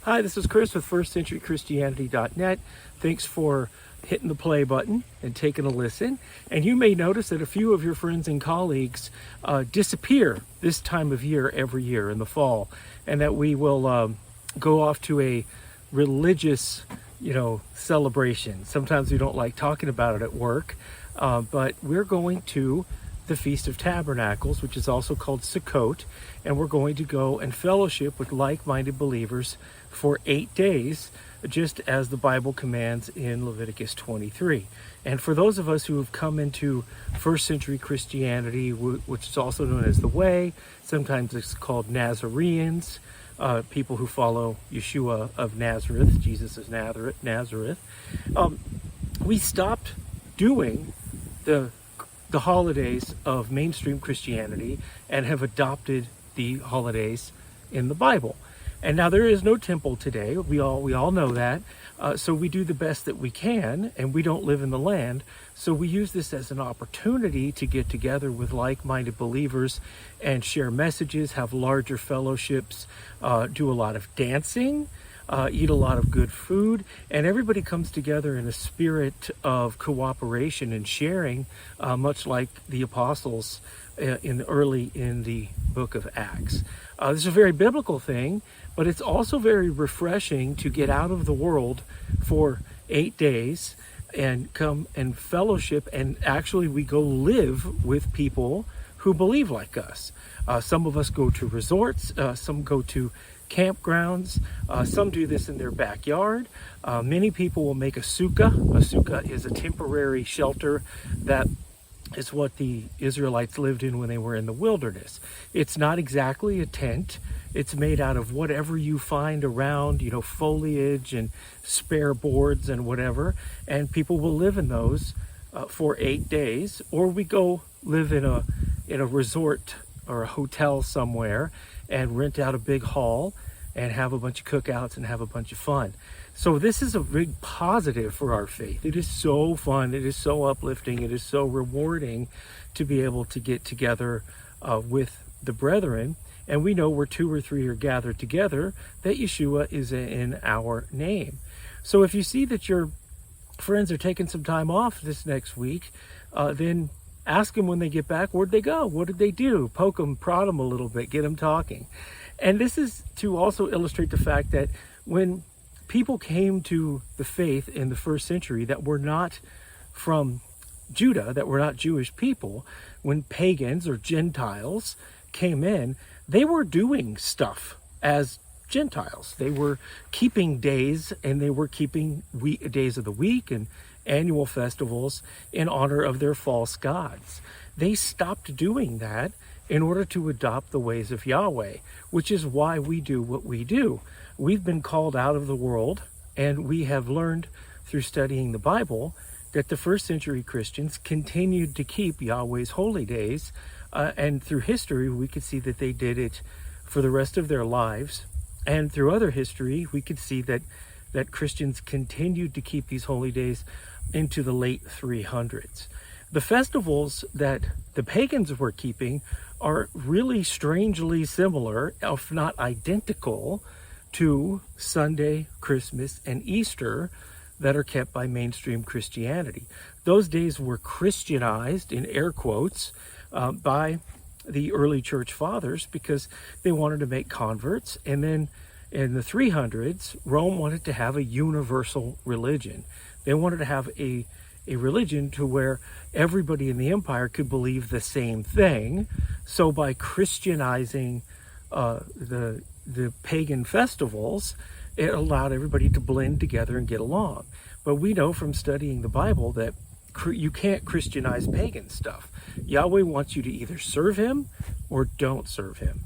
Hi, this is Chris with firstcenturychristianity.net. Thanks for hitting the play button and taking a listen. And you may notice that a few of your friends and colleagues disappear this time of year every year in the fall, and that we will go off to a religious, celebration. Sometimes we don't like talking about it at work, but we're going to the Feast of Tabernacles, which is also called Sukkot, and we're going to go and fellowship with like-minded believers for 8 days, just as the Bible commands in Leviticus 23. And for those of us who have come into first century Christianity, which is also known as the Way, sometimes it's called Nazarenes, people who follow Yeshua of Nazareth, Jesus of Nazareth, we stopped doing the holidays of mainstream Christianity and have adopted the holidays in the Bible. And now there is no temple today. We all know that. So we do the best that we can, and we don't live in the land. So we use this as an opportunity to get together with like-minded believers and share messages, have larger fellowships, do a lot of dancing, eat a lot of good food, and everybody comes together in a spirit of cooperation and sharing, much like the apostles in the book of Acts. This is a very biblical thing, but it's also very refreshing to get out of the world for 8 days and come and fellowship, and actually we go live with people who believe like us. Some of us go to resorts, some go to campgrounds, some do this in their backyard. Many people will make a sukkah. A sukkah is a temporary shelter that is what the Israelites lived in when they were in the wilderness. It's not exactly a tent. It's made out of whatever you find around, foliage and spare boards and whatever, and people will live in those for 8 days. Or we go live in a resort or a hotel somewhere and rent out a big hall and have a bunch of cookouts and have a bunch of fun. So this is a big positive for our faith. It is so fun. It is so uplifting. It is so rewarding to be able to get together with the brethren. And we know where 2 or 3 are gathered together, that Yeshua is in our name. So if you see that your friends are taking some time off this next week, then ask them when they get back, where'd they go? What did they do? Poke them, prod them a little bit, get them talking. And this is to also illustrate the fact that when people came to the faith in the first century that were not from Judah, that were not Jewish people, when pagans or Gentiles came in, they were doing stuff as Gentiles. They were keeping days, and they were keeping days of the week and annual festivals in honor of their false gods. They stopped doing that in order to adopt the ways of Yahweh, which is why we do what we do. We've been called out of the world, and we have learned through studying the Bible that the first century Christians continued to keep Yahweh's holy days, and through history we could see that they did it for the rest of their lives. And through other history we could see that Christians continued to keep these holy days into the late 300s. The festivals that the pagans were keeping are really strangely similar, if not identical, to Sunday, Christmas, and Easter that are kept by mainstream Christianity. Those days were Christianized, in air quotes, by the early church fathers because they wanted to make converts. And then in the 300s, Rome wanted to have a universal religion. They wanted to have a religion to where everybody in the empire could believe the same thing. So by Christianizing the pagan festivals, it allowed everybody to blend together and get along. But we know from studying the Bible that you can't Christianize pagan stuff. Yahweh wants you to either serve him or don't serve him.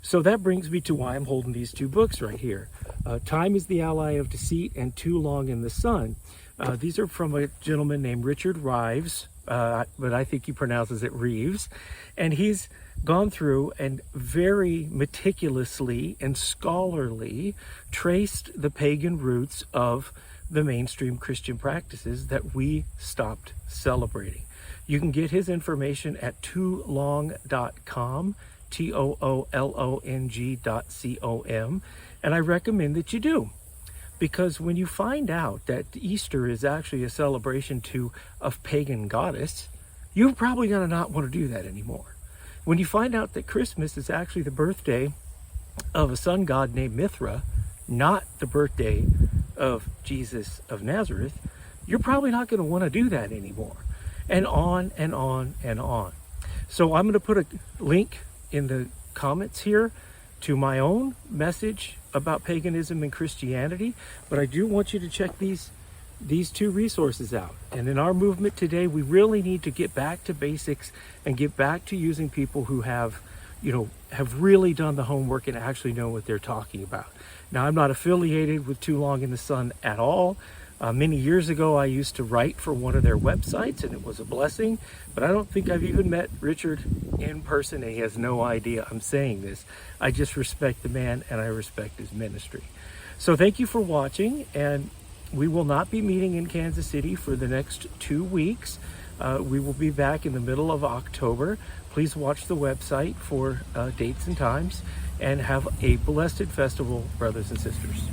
So that brings me to why I'm holding these 2 books right here. Time is the Ally of Deceit and Too Long in the Sun. These are from a gentleman named Richard Rives, but I think he pronounces it Reeves. And he's gone through and very meticulously and scholarly traced the pagan roots of the mainstream Christian practices that we stopped celebrating. You can get his information at toolong.com, TOOLONG.com, and I recommend that you do. Because when you find out that Easter is actually a celebration to a pagan goddess, you're probably going to not want to do that anymore. When you find out that Christmas is actually the birthday of a sun god named Mithra, not the birthday of Jesus of Nazareth, you're probably not going to want to do that anymore. And on and on and on. So I'm going to put a link in the comments here to my own message about paganism and Christianity, but I do want you to check these two resources out. And in our movement today, we really need to get back to basics and get back to using people who have really done the homework and actually know what they're talking about. Now, I'm not affiliated with Too Long in the Sun at all. Many years ago, I used to write for one of their websites, and it was a blessing, but I don't think I've even met Richard in person, and he has no idea I'm saying this. I just respect the man, and I respect his ministry. So thank you for watching, and we will not be meeting in Kansas City for the next 2 weeks. We will be back in the middle of October. Please watch the website for dates and times, and have a blessed festival, brothers and sisters.